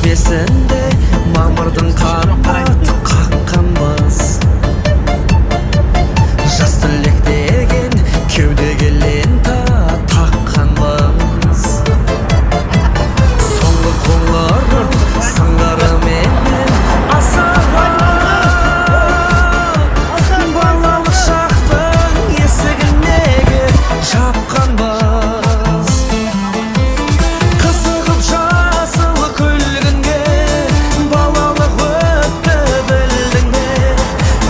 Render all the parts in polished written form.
бесінде мамырдың қанаты қаққанбыз. Жас түлек деген кеудеге лента таққанбыз. Соңғы қоңыр сыңғырыменен асаған балалық шақтың есігіндегі жапқанбыз. Қызығып жасыл күлгінге балалық өтті білдің бе?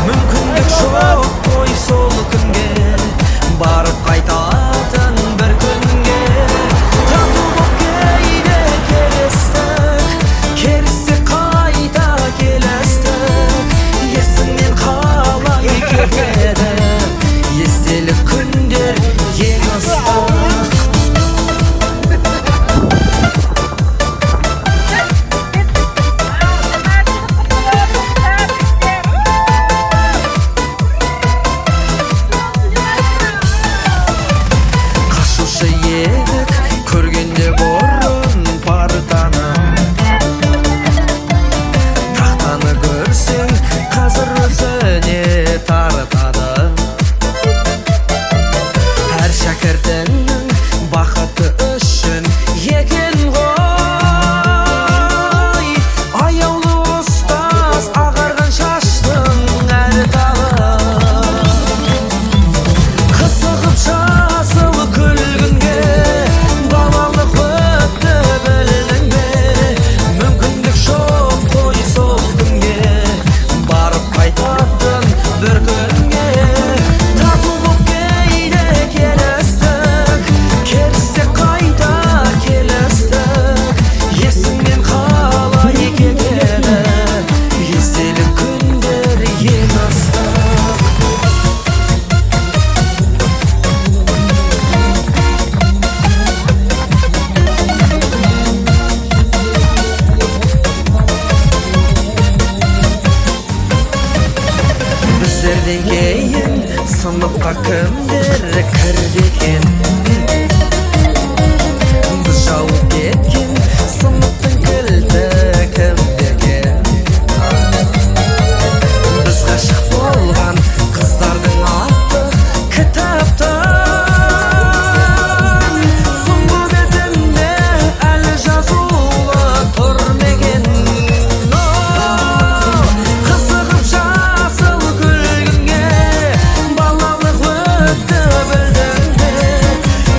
Мүмкіндік жоқ қой сол күнге барып қайтатын бір күнге. Тату боп кейде келістік, керісте қайта келістік. Есіңнен қалай кетеді естелік күндер ең ыстық. Қашушы едік көргенде бұрын партаны. Тақтаны көрсең қазір өзіне тартады. Әр шәкіртіңнің бақыты үшін екен ғой. Аяулы ұстаз ағарған шаштың әр талы. Қызығып жасыл күлгінге балалық өтті білдің бе? Мүмкіндік жоқ қой сол күнге барып қайтатын бір күнге. Тату боп кейде келістік, керісте қайта келістік. Есіңнен қалай кетеді естелік күндер ең ыстық. Біздерден кейін сыныпқа кімдер кірді екен? Біз жауып кеткен сыныптың кілті кімде екен? Біз ғашық болған қыздардың аты кітаптан. Соңғы бетінде әлі жазулы тұр мекен? Қызығып жасыл күлгінге балалық өтті білдің бе?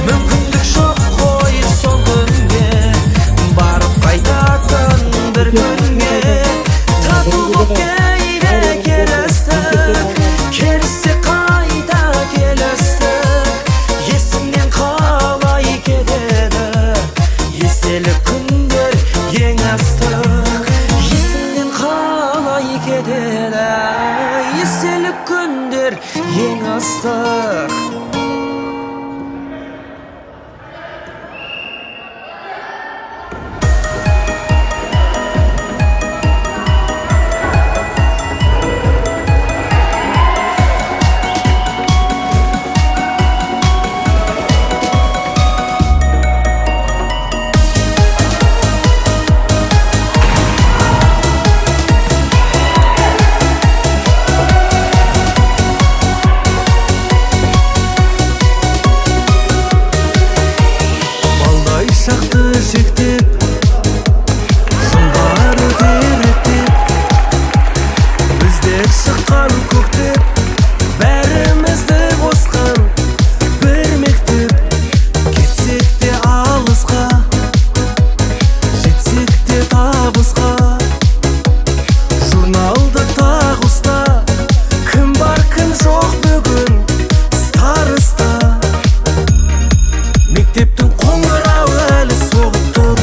Мүмкіндік жоқ қой сол күнге барып қайтатын бір күнге. Тату боп кейде келістік, керісте қайта келістік. Есіңнен қалай кетеді естелік күндер ең ыстық. Есіңнен қалай кетеді естелік күндер ең ыстық. Балдай шақты шектеп жылдары теректеп біздер шыққан көктеп бәрімізді қосқан бір мектеп. Кетсек те алысқа, жетсек те табысқа, журналды тағы ұста. Кім бар кім жоқ бүгін старыста. Мектептің қоңырауы әлі соғып тұр.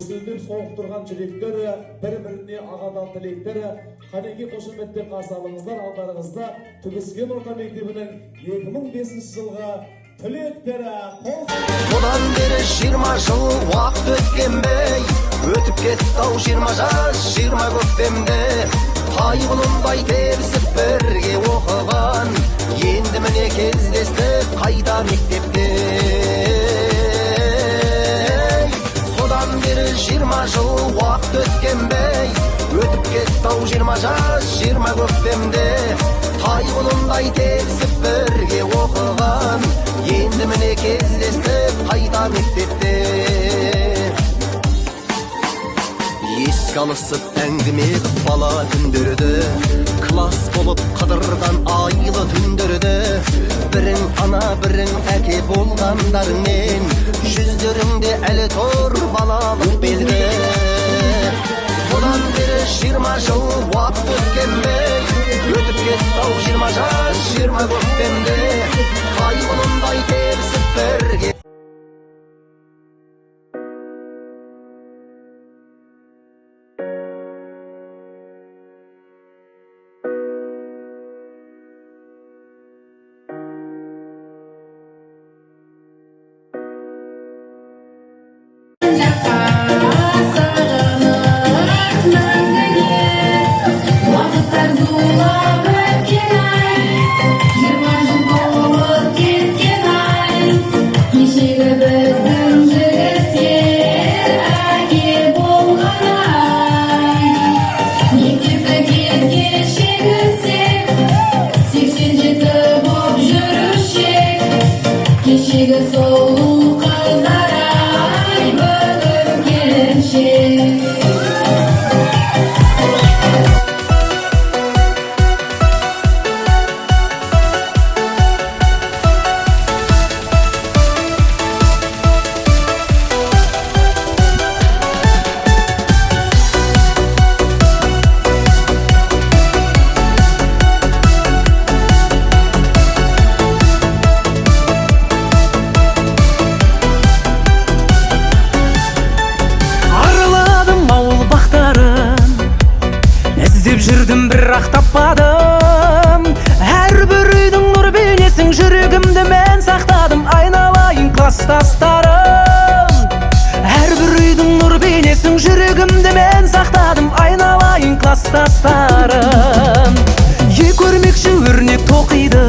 Üzüldük soğuk durgan çileklere, bir-birini ağadan tileklere, kaneki koşulmetten qasalımızdan aldarınızda Tübüsken Orta Mektebi'nin 2005 yılga tileklere Sodan beri 20 jыл vaqt ötken bey, ötüp ketdi 20 jaş 20 köptemde. Qaygınınday tersip birge okugan, endi mine kezdestik qayta mektepte. Sodan beri 20 jыл vaqt ötken bey, ötüp ketdi 20 jaş 20 köptemde. Qaygınınday tersip birge okugan, endi mine kezdestik qayta mektepte. Eski alısıp ängime qıp bala gündürüdü, klas bolup qadırdan aylı tündürüdü. Birin ana birin äke bolgandaryňen, yüzlörüňde äli tor balalyk belgi. Sodan beri 20 jıl wagt ötkenbey, ötüp ketdi 20 jaş 20 köptemde. Qaygınynday tersip birge Жүрдім бірақ таппадым, әрбір үйдің нұр бейнесін жүрегімді мен сақтадым, айналайын класстастарым. Әрбір үйдің нұр бейнесін жүрегімді мен сақтадым, айналайын класстастарым. Көрмекші өрнек тоқиды,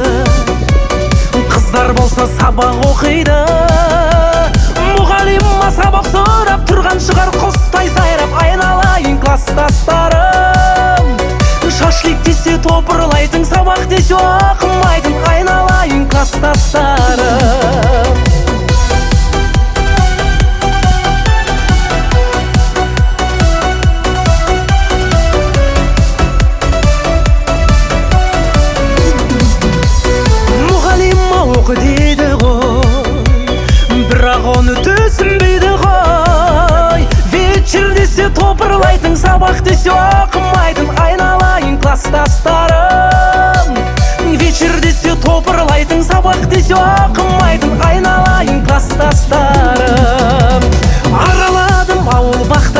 қыздар болса сабақ оқиды. Мұғалима сабақ сұрап тұрған шығар құстай сайрап, айналайын класстастарым. Шашлик десе топырлайтын, сабақ десе оқымайтын, айналайын класстастарым. Мұғалима оқы дейді ғой, бірақ оны түсінбейді ғой. Вечер десе топырлайтын, сабақ десе оқымайтын, айналайын класстастарым. Вечер десе топырлайтын, сабақ десе оқымайтын, айналайын класстастарым. Араладым ауыл бақта